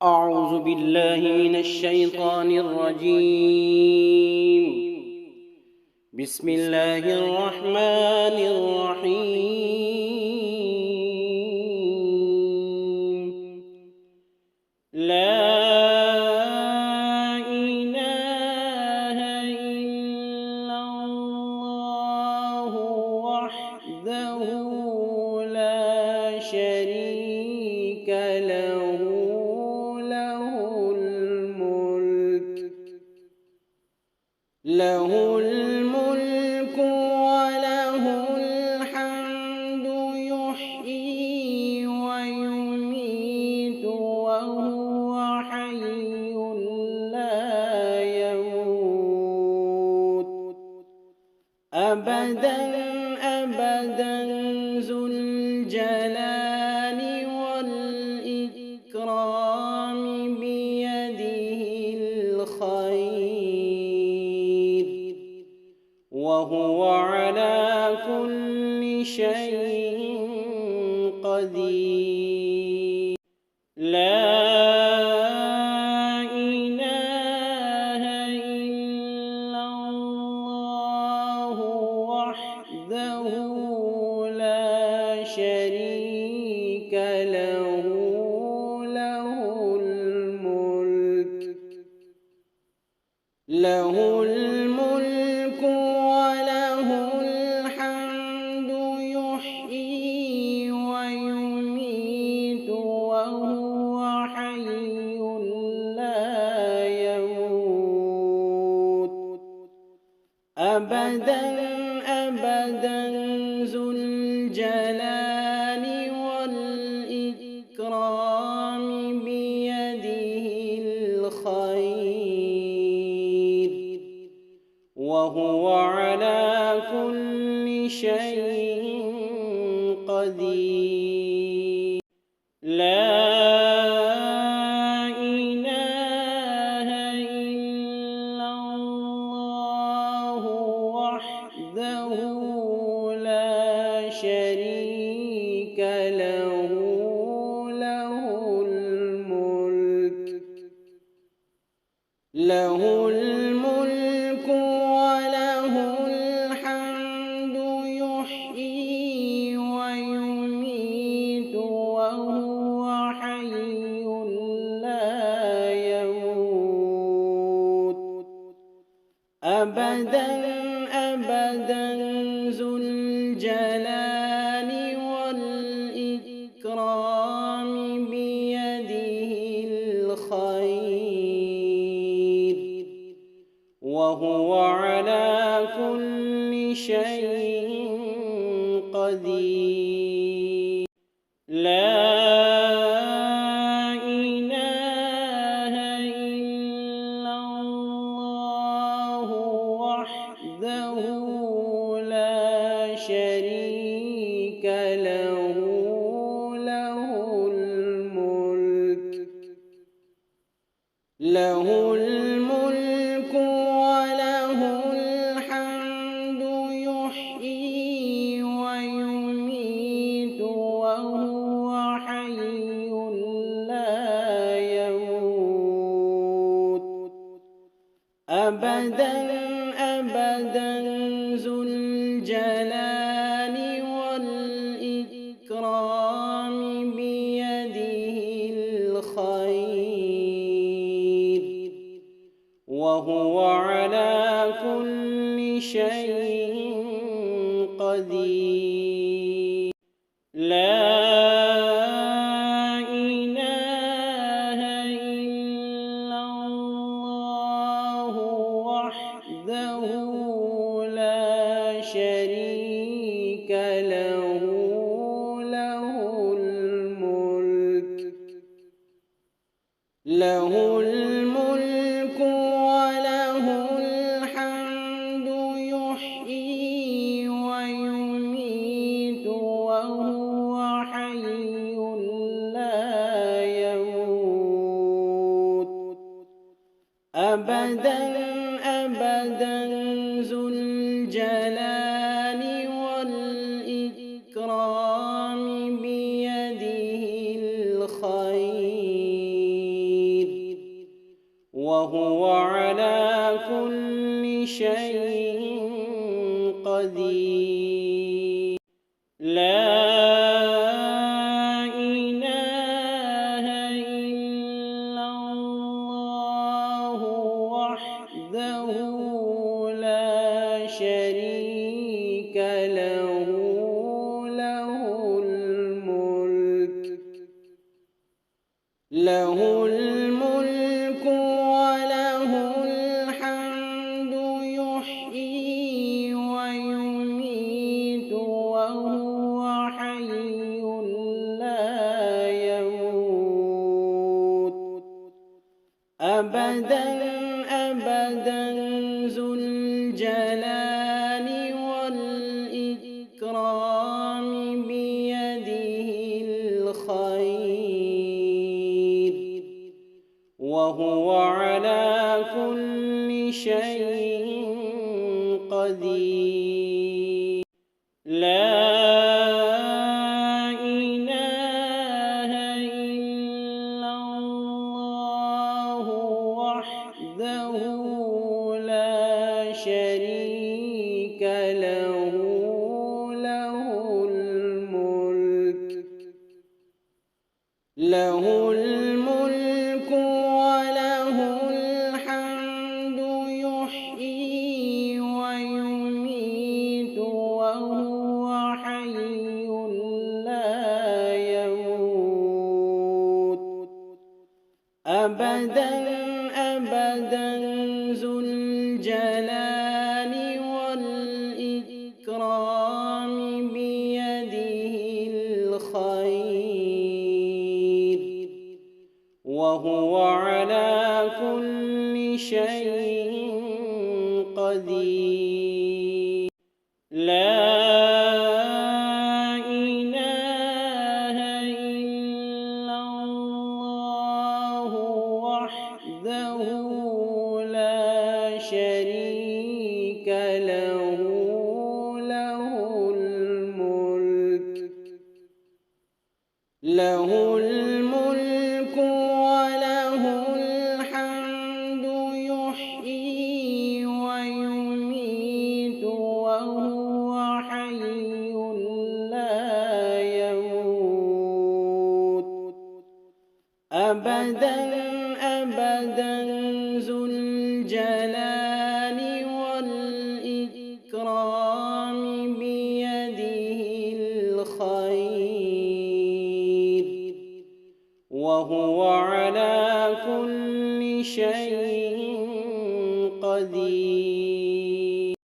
أعوذ بالله من الشيطان الرجيم. بسم الله الرحمن الرحيم. لا إله إلا الله وحده لا شريك له له الملك وله الحمد يحيي ويميت وهو حي لا يموت أبدا أبدا ذو الجلال والإكرام بيده الخير وهو على كل شيء قدير. لا إله إلا الله وحده لا شريك له له الملك وله الحمد يحيي ويميت وهو حي لا يموت أبدا أبدا ذو الجلال والإكرام بيده الخير وهو على كل شيء قدير. لا إله إلا الله وحده لا شريك له له الملك وله الحمد يحيي ويميت وهو حي لا يموت أبدا أبدا ذو الجلال والإكرام بيده الخير وهو على كل شيء قدير. لا إله إلا الله وحده لا شريك له له الملك وله الحمد يحيي ويميت وهو حي لا يموت أبدا أبدا ذو الجلال والإكرام بيده الخير وهو على كل شيء قدير. لا إله إلا الله وحده لا شريك له له الملك وله الحمد يحيي ويميت وهو حي لا يموت أبدا أبدا ذو الجلال والإكرام بيده الخير وهو على كل شيء قدير. لا إله إلا الله وحده لا شريك له، له الملك وله الحمد، يحيي ويميت وهو حي لا يموت أبدا أبدا، ذو الجلال والإكرام بيده الخير، وهو على كل شيء قدير. لا إله إلا الله وحده لا شريك له، له الملك وله الحمد، يحيي ويميت وهو حي لا يموت أبدا أبدا، ذو الجلال والإكرام بيده الخير، وهو على كل شيء قدير. لا إله إلا الله وحده لا شريك له، له الملك وله الحمد، يحيي ويميت وهو حي لا يموت أبدا أبدا، ذو الجلال والإكرام بيده الخير، وهو على كل شيء قدير.